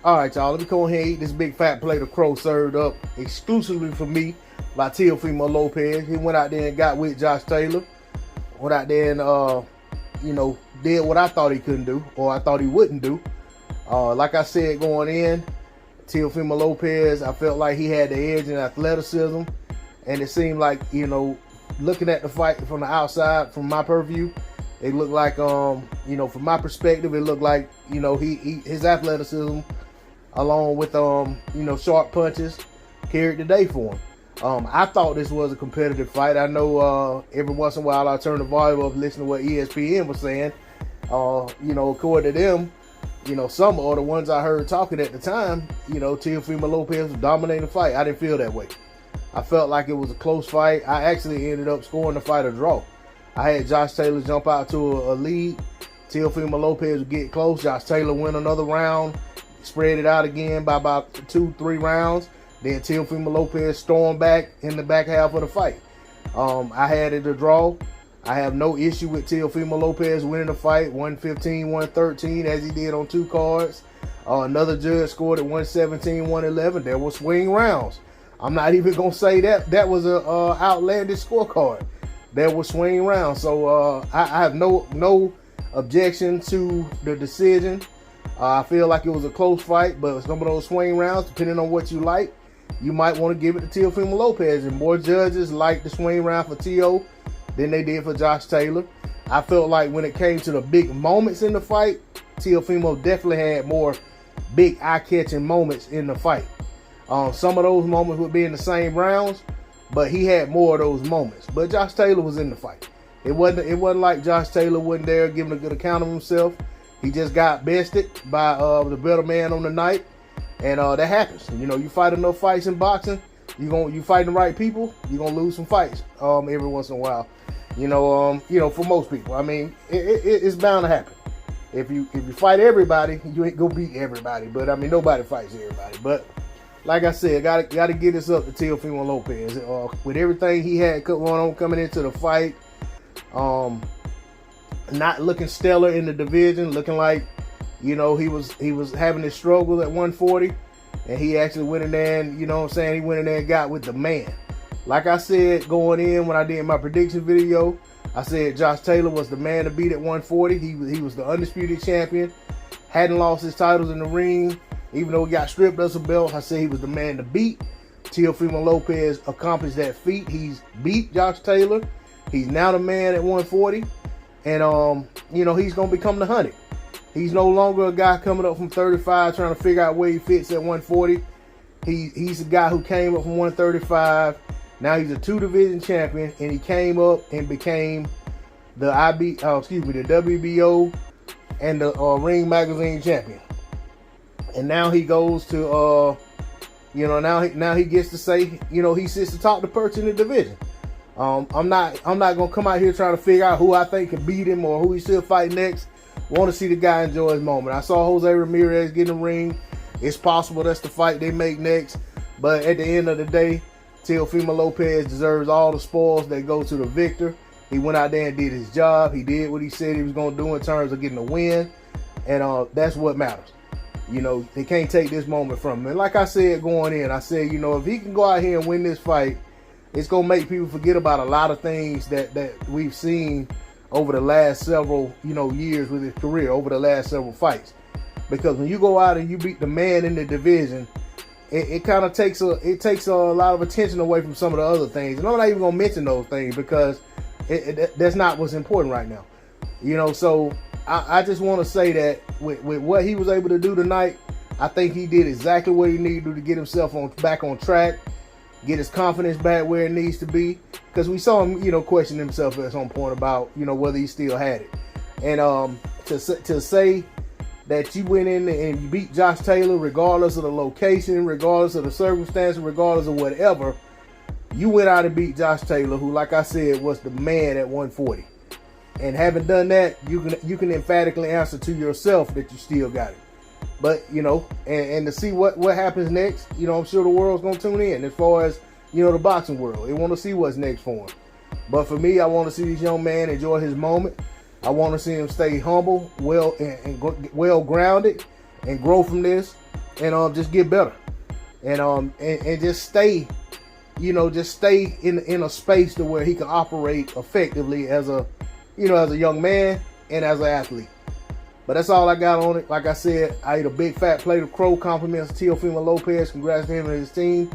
All right, y'all. Let me go ahead and eat this big fat plate of crow served up exclusively for me by Teofimo Lopez. He went out there and got with Josh Taylor. Went out there and, did what I thought he couldn't do, or I thought he wouldn't do. Like I said going in, Teofimo Lopez, I felt like he had the edge in athleticism. And it seemed like, looking at the fight from the outside, from my purview, it looked like, from my perspective, it looked like, his athleticism, along with, sharp punches, carried the day for him. I thought this was a competitive fight. I know every once in a while I turn the volume up, listen to what ESPN was saying. According to them, some or the ones I heard talking at the time, Teofimo Lopez was dominating the fight. I didn't feel that way. I felt like it was a close fight. I actually ended up scoring the fight a draw. I had Josh Taylor jump out to a lead. Teofimo Lopez would get close. Josh Taylor win another round, spread it out again by about 2-3 rounds. Then Teofimo Lopez stormed back in the back half of the fight. I had it a draw. I have no issue with Teofimo Lopez winning the fight, 115-113, as he did on 2 cards. Another judge scored at 117-111. There were swing rounds. I'm not even going to say that was a outlandish scorecard. There were swing rounds. So I have no objection to the decision. I feel like it was a close fight, but some of those swing rounds, depending on what you like, you might want to give it to Teofimo Lopez. And more judges liked the swing round for Teo than they did for Josh Taylor. I felt like when it came to the big moments in the fight, Teofimo definitely had more big eye-catching moments in the fight. Some of those moments would be in the same rounds, but he had more of those moments. But Josh Taylor was in the fight. It wasn't like Josh Taylor wasn't there giving a good account of himself. He just got bested by the better man on the night, and that happens. You fight enough fights in boxing, you fighting the right people, you're gonna lose some fights every once in a while. For most people. I mean, it's bound to happen. If you fight everybody, you ain't gonna beat everybody. But I mean, nobody fights everybody. But like I said, gotta get this up to Teofimo Lopez. With everything he had going on coming into the fight, not looking stellar in the division, looking like, he was having his struggle at 140, and he actually went in there and, he went in there and got with the man. Like I said going in when I did my prediction video, I said Josh Taylor was the man to beat at 140. He was the undisputed champion, hadn't lost his titles in the ring. Even though he got stripped of some belts, I said he was the man to beat. Teofimo Lopez accomplished that feat. He's beat Josh Taylor. He's now the man at 140. And, he's going to become the 100. He's no longer a guy coming up from 35 trying to figure out where he fits at 140. He's a guy who came up from 135. Now he's a 2-division champion, and he came up and became the WBO and the Ring Magazine champion. And now he goes to, now he gets to say, he sits to top the perch in the division. I'm not gonna come out here trying to figure out who I think can beat him or who he should fight next. Want to see the guy enjoy his moment. I saw Jose Ramirez get in the ring. It's possible that's the fight they make next. But at the end of the day, Teofimo Lopez deserves all the spoils that go to the victor. He went out there and did his job. He did what he said he was going to do in terms of getting a win. And that's what matters. They can't take this moment from him. And like I said going in, I said, if he can go out here and win this fight, it's going to make people forget about a lot of things that we've seen over the last several, years with his career, over the last several fights. Because when you go out and you beat the man in the division, it kind of takes a lot of attention away from some of the other things. And I'm not even going to mention those things because that's not what's important right now. So I just want to say that with what he was able to do tonight, I think he did exactly what he needed to do to get himself back on track, get his confidence back where it needs to be. Because we saw him, question himself at some point about, whether he still had it. And to say that you went in and you beat Josh Taylor regardless of the location, regardless of the circumstances, regardless of whatever, you went out and beat Josh Taylor, who, like I said, was the man at 140. And having done that, you can emphatically answer to yourself that you still got it. But, and to see what happens next, I'm sure the world's going to tune in as far as, the boxing world. They want to see what's next for him. But for me, I want to see this young man enjoy his moment. I want to see him stay humble, well grounded, and grow from this. and just get better, and just stay, just stay in a space to where he can operate effectively as a young man and as an athlete. But that's all I got on it. Like I said, I ate a big fat plate of crow. Compliments to Teofimo Lopez. Congrats to him and his team.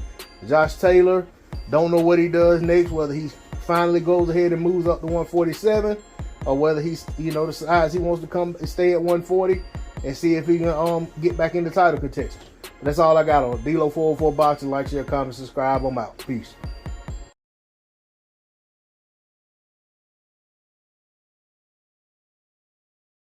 Josh Taylor, don't know what he does next, whether he finally goes ahead and moves up to 147, or whether he's, decides he wants to come and stay at 140 and see if he can get back into title contention. But that's all I got on it. D-Lo 404 Boxing. Like, share, comment, subscribe. I'm out. Peace.